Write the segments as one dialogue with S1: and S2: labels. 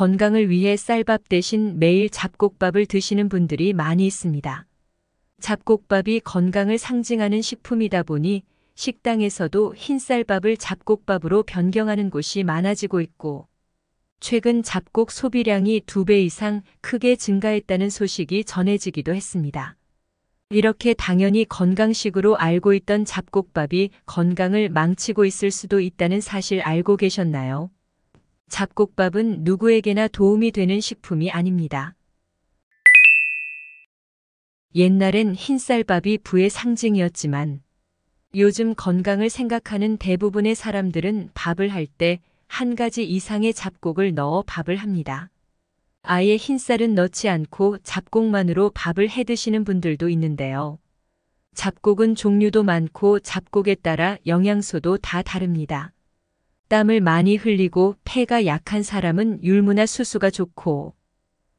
S1: 건강을 위해 쌀밥 대신 매일 잡곡밥을 드시는 분들이 많이 있습니다. 잡곡밥이 건강을 상징하는 식품이다 보니 식당에서도 흰쌀밥을 잡곡밥으로 변경하는 곳이 많아지고 있고, 최근 잡곡 소비량이 2배 이상 크게 증가했다는 소식이 전해지기도 했습니다. 이렇게 당연히 건강식으로 알고 있던 잡곡밥이 건강을 망치고 있을 수도 있다는 사실 알고 계셨나요? 잡곡밥은 누구에게나 도움이 되는 식품이 아닙니다. 옛날엔 흰쌀밥이 부의 상징이었지만 요즘 건강을 생각하는 대부분의 사람들은 밥을 할 때 한 가지 이상의 잡곡을 넣어 밥을 합니다. 아예 흰쌀은 넣지 않고 잡곡만으로 밥을 해 드시는 분들도 있는데요. 잡곡은 종류도 많고 잡곡에 따라 영양소도 다 다릅니다. 땀을 많이 흘리고 폐가 약한 사람은 율무나 수수가 좋고,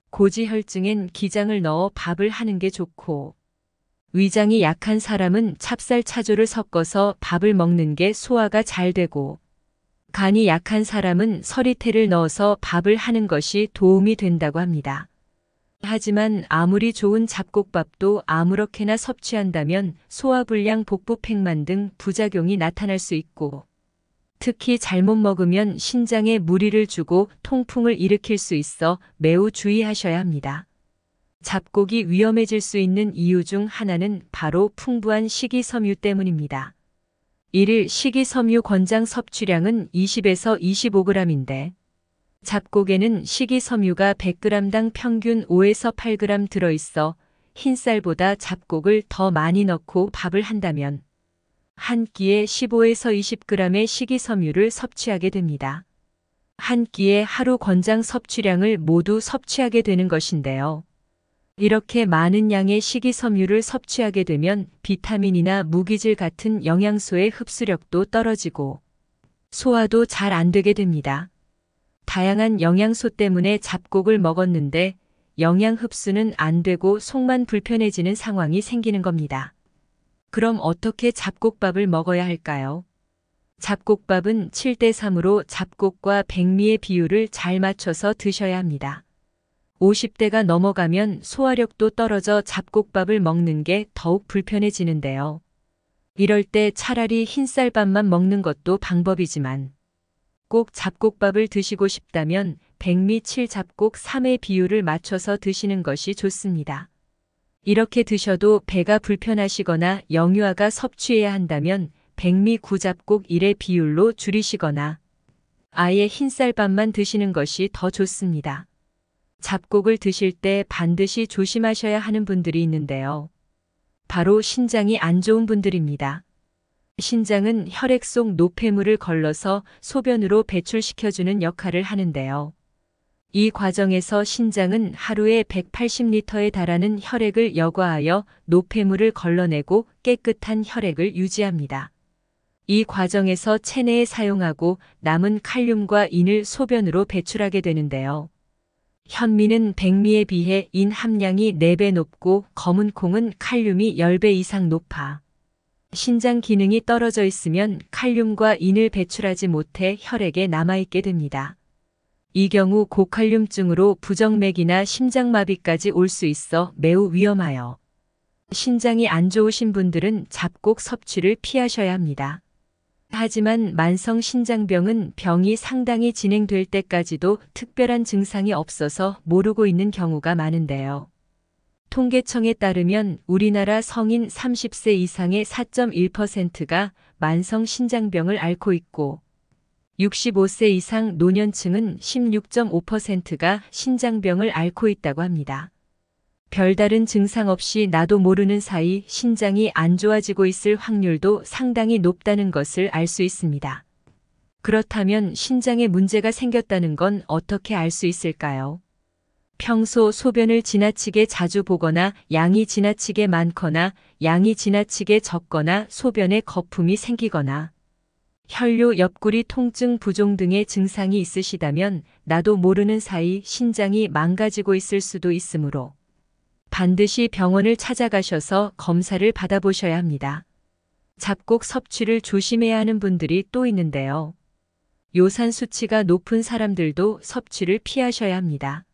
S1: 고지혈증엔 기장을 넣어 밥을 하는 게 좋고, 위장이 약한 사람은 찹쌀 차조를 섞어서 밥을 먹는 게 소화가 잘 되고, 간이 약한 사람은 서리태를 넣어서 밥을 하는 것이 도움이 된다고 합니다. 하지만 아무리 좋은 잡곡밥도 아무렇게나 섭취한다면 소화불량, 복부팽만 등 부작용이 나타날 수 있고, 특히 잘못 먹으면 신장에 무리를 주고 통풍을 일으킬 수 있어 매우 주의하셔야 합니다. 잡곡이 위험해질 수 있는 이유 중 하나는 바로 풍부한 식이섬유 때문입니다. 1일 식이섬유 권장 섭취량은 20에서 25g인데, 잡곡에는 식이섬유가 100g당 평균 5에서 8g 들어있어 흰쌀보다 잡곡을 더 많이 넣고 밥을 한다면 한 끼에 15에서 20g의 식이섬유를 섭취하게 됩니다. 한 끼에 하루 권장 섭취량을 모두 섭취하게 되는 것인데요. 이렇게 많은 양의 식이섬유를 섭취하게 되면 비타민이나 무기질 같은 영양소의 흡수력도 떨어지고 소화도 잘 안 되게 됩니다. 다양한 영양소 때문에 잡곡을 먹었는데 영양 흡수는 안 되고 속만 불편해지는 상황이 생기는 겁니다. 그럼 어떻게 잡곡밥을 먹어야 할까요? 잡곡밥은 7대3으로 잡곡과 백미의 비율을 잘 맞춰서 드셔야 합니다. 50대가 넘어가면 소화력도 떨어져 잡곡밥을 먹는 게 더욱 불편해지는데요. 이럴 때 차라리 흰쌀밥만 먹는 것도 방법이지만 꼭 잡곡밥을 드시고 싶다면 백미 7잡곡 3의 비율을 맞춰서 드시는 것이 좋습니다. 이렇게 드셔도 배가 불편하시거나 영유아가 섭취해야 한다면 백미 9잡곡 1의 비율로 줄이시거나 아예 흰쌀밥만 드시는 것이 더 좋습니다. 잡곡을 드실 때 반드시 조심하셔야 하는 분들이 있는데요. 바로 신장이 안 좋은 분들입니다. 신장은 혈액 속 노폐물을 걸러서 소변으로 배출시켜주는 역할을 하는데요. 이 과정에서 신장은 하루에 180리터에 달하는 혈액을 여과하여 노폐물을 걸러내고 깨끗한 혈액을 유지합니다. 이 과정에서 체내에 사용하고 남은 칼륨과 인을 소변으로 배출하게 되는데요. 현미는 백미에 비해 인 함량이 4배 높고 검은 콩은 칼륨이 10배 이상 높아 신장 기능이 떨어져 있으면 칼륨과 인을 배출하지 못해 혈액에 남아있게 됩니다. 이 경우 고칼륨증으로 부정맥이나 심장마비까지 올 수 있어 매우 위험하여 신장이 안 좋으신 분들은 잡곡 섭취를 피하셔야 합니다. 하지만 만성 신장병은 병이 상당히 진행될 때까지도 특별한 증상이 없어서 모르고 있는 경우가 많은데요. 통계청에 따르면 우리나라 성인 30세 이상의 4.1%가 만성 신장병을 앓고 있고 65세 이상 노년층은 16.5%가 신장병을 앓고 있다고 합니다. 별다른 증상 없이 나도 모르는 사이 신장이 안 좋아지고 있을 확률도 상당히 높다는 것을 알 수 있습니다. 그렇다면 신장에 문제가 생겼다는 건 어떻게 알 수 있을까요? 평소 소변을 지나치게 자주 보거나 양이 지나치게 많거나 양이 지나치게 적거나 소변에 거품이 생기거나 혈뇨 옆구리 통증 부종 등의 증상이 있으시다면 나도 모르는 사이 신장이 망가지고 있을 수도 있으므로 반드시 병원을 찾아가셔서 검사를 받아보셔야 합니다. 잡곡 섭취를 조심해야 하는 분들이 또 있는데요. 요산 수치가 높은 사람들도 섭취를 피하셔야 합니다.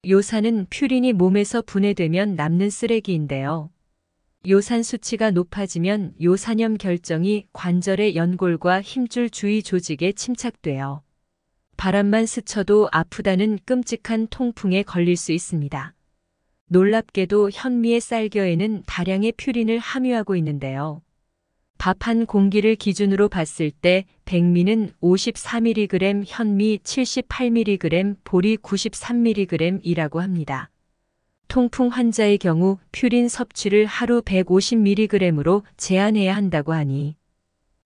S1: 요산은 퓨린이 몸에서 분해되면 남는 쓰레기인데요. 요산 수치가 높아지면 요산염 결정이 관절의 연골과 힘줄 주위 조직에 침착돼요. 바람만 스쳐도 아프다는 끔찍한 통풍에 걸릴 수 있습니다. 놀랍게도 현미의 쌀겨에는 다량의 퓨린을 함유하고 있는데요. 밥 한 공기를 기준으로 봤을 때 백미는 54mg, 현미 78mg, 보리 93mg이라고 합니다. 통풍 환자의 경우 퓨린 섭취를 하루 150mg으로 제한해야 한다고 하니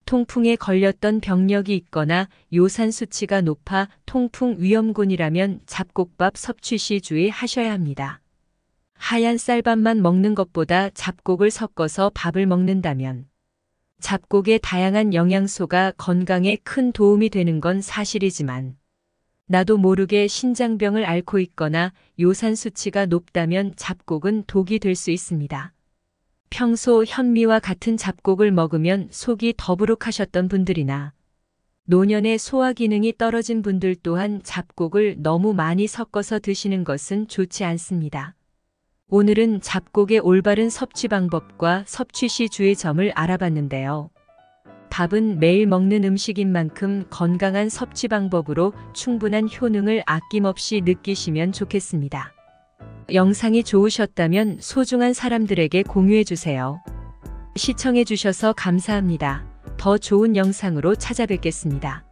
S1: 통풍에 걸렸던 병력이 있거나 요산 수치가 높아 통풍 위험군이라면 잡곡밥 섭취 시 주의하셔야 합니다. 하얀 쌀밥만 먹는 것보다 잡곡을 섞어서 밥을 먹는다면 잡곡의 다양한 영양소가 건강에 큰 도움이 되는 건 사실이지만 나도 모르게 신장병을 앓고 있거나 요산 수치가 높다면 잡곡은 독이 될 수 있습니다. 평소 현미와 같은 잡곡을 먹으면 속이 더부룩하셨던 분들이나 노년의 소화 기능이 떨어진 분들 또한 잡곡을 너무 많이 섞어서 드시는 것은 좋지 않습니다. 오늘은 잡곡의 올바른 섭취 방법과 섭취 시 주의 점을 알아봤는데요. 밥은 매일 먹는 음식인 만큼 건강한 섭취 방법으로 충분한 효능을 아낌없이 느끼시면 좋겠습니다. 영상이 좋으셨다면 소중한 사람들에게 공유해주세요. 시청해주셔서 감사합니다. 더 좋은 영상으로 찾아뵙겠습니다.